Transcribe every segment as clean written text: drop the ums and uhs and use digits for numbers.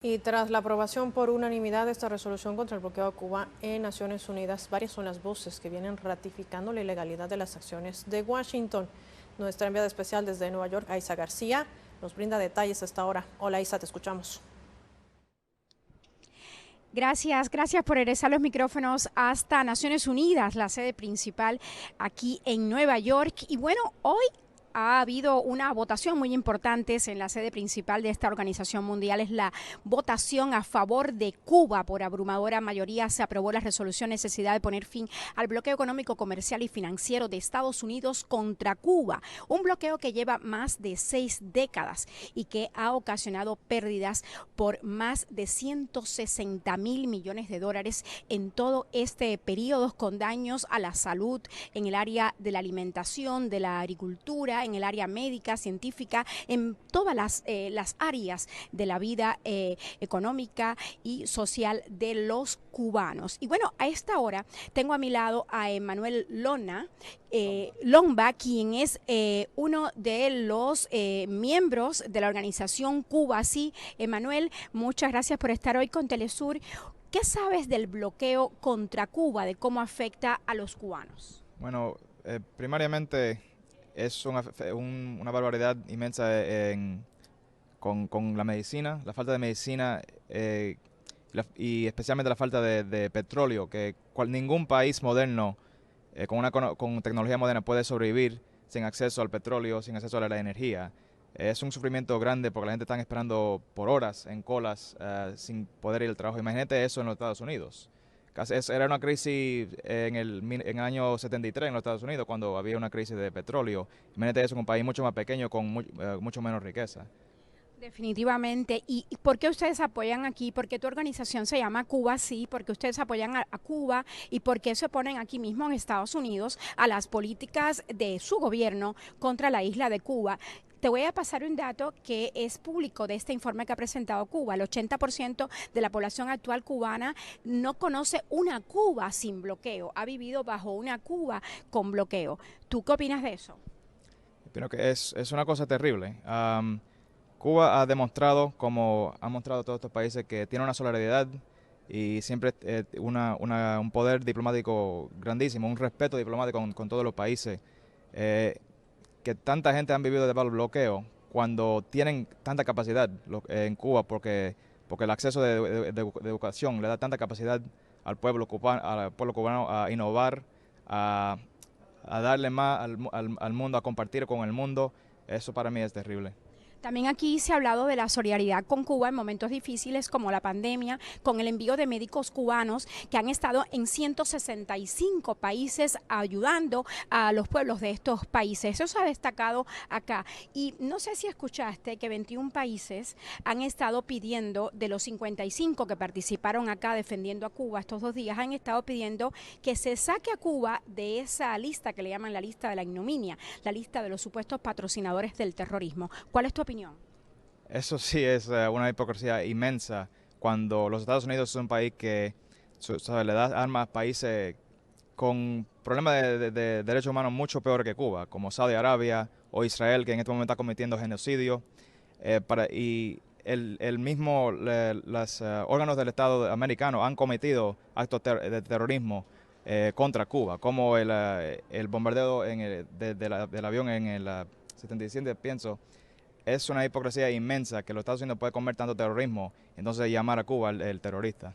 Y tras la aprobación por unanimidad de esta resolución contra el bloqueo a Cuba en Naciones Unidas, varias son las voces que vienen ratificando la ilegalidad de las acciones de Washington. Nuestra enviada especial desde Nueva York, Aiza García, nos brinda detalles a esta hora. Hola Aiza, te escuchamos. Gracias por regresar los micrófonos hasta Naciones Unidas, la sede principal aquí en Nueva York. Y bueno, hoy ha habido una votación muy importante en la sede principal de esta organización mundial. Es la votación a favor de Cuba. Por abrumadora mayoría se aprobó la resolución necesidad de poner fin al bloqueo económico, comercial y financiero de Estados Unidos contra Cuba. Un bloqueo que lleva más de 6 décadas y que ha ocasionado pérdidas por más de 160.000 millones de dólares en todo este periodo, con daños a la salud en el área de la alimentación, de la agricultura, en el área médica, científica, en todas las áreas de la vida económica y social de los cubanos. Y bueno, a esta hora tengo a mi lado a Emanuel Lomba, quien es uno de los miembros de la organización Cuba Sí. Emanuel, muchas gracias por estar hoy con Telesur. ¿Qué sabes del bloqueo contra Cuba, de cómo afecta a los cubanos? Bueno, primariamente es una barbaridad inmensa con la medicina, la falta de medicina y especialmente la falta de petróleo, que ningún país moderno con tecnología moderna puede sobrevivir sin acceso al petróleo, sin acceso a la energía. Es un sufrimiento grande porque la gente está esperando por horas en colas sin poder ir al trabajo. Imagínate eso en los Estados Unidos. Era una crisis en el año 73 en los Estados Unidos, cuando había una crisis de petróleo. Imagínate eso en un país mucho más pequeño con mucho menos riqueza. Definitivamente. ¿Y por qué ustedes apoyan aquí? ¿Por qué tu organización se llama Cuba Sí? ¿Por qué ustedes apoyan a Cuba? ¿Y por qué se oponen aquí mismo en Estados Unidos a las políticas de su gobierno contra la isla de Cuba? Te voy a pasar un dato que es público de este informe que ha presentado Cuba. El 80% de la población actual cubana no conoce una Cuba sin bloqueo. Ha vivido bajo una Cuba con bloqueo. ¿Tú qué opinas de eso? Pero que es una cosa terrible. Cuba ha demostrado, como han mostrado todos estos países, que tiene una solidaridad y siempre un poder diplomático grandísimo, un respeto diplomático con todos los países. Que tanta gente han vivido debajo del bloqueo cuando tienen tanta capacidad en Cuba, porque el acceso de educación le da tanta capacidad al pueblo cubano a innovar, a darle más al mundo, a compartir con el mundo. Eso para mí es terrible. También aquí se ha hablado de la solidaridad con Cuba en momentos difíciles como la pandemia, con el envío de médicos cubanos que han estado en 165 países ayudando a los pueblos de estos países. Eso se ha destacado acá. Y no sé si escuchaste que 21 países han estado pidiendo, de los 55 que participaron acá defendiendo a Cuba estos 2 días, han estado pidiendo que se saque a Cuba de esa lista que le llaman la lista de la ignominia, la lista de los supuestos patrocinadores del terrorismo. ¿Cuál es tu opinión? Eso sí es una hipocresía inmensa cuando los Estados Unidos es un país que le da armas a países con problemas de derechos humanos mucho peores que Cuba, como Saudi Arabia o Israel, que en este momento está cometiendo genocidio. Y el mismo, los órganos del Estado americano han cometido actos de terrorismo contra Cuba, como el bombardeo del avión en el 77, pienso. Es una hipocresía inmensa que los Estados Unidos puede comer tanto terrorismo, entonces llamar a Cuba el terrorista.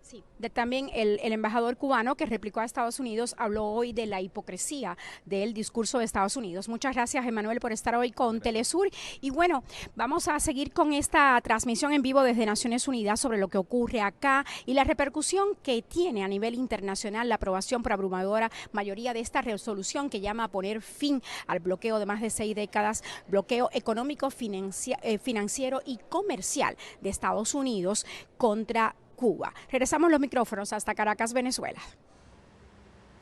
Sí, también el embajador cubano que replicó a Estados Unidos habló hoy de la hipocresía del discurso de Estados Unidos. Muchas gracias, Emanuel, por estar hoy con Telesur. Y bueno, vamos a seguir con esta transmisión en vivo desde Naciones Unidas sobre lo que ocurre acá y la repercusión que tiene a nivel internacional la aprobación por abrumadora mayoría de esta resolución que llama a poner fin al bloqueo de más de 6 décadas, bloqueo económico, financiero y comercial de Estados Unidos contra Cuba. Regresamos los micrófonos hasta Caracas, Venezuela.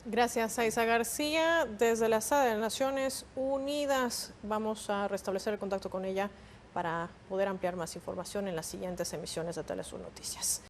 Gracias, Aiza García. Desde la sede de Naciones Unidas vamos a restablecer el contacto con ella para poder ampliar más información en las siguientes emisiones de Telesur Noticias.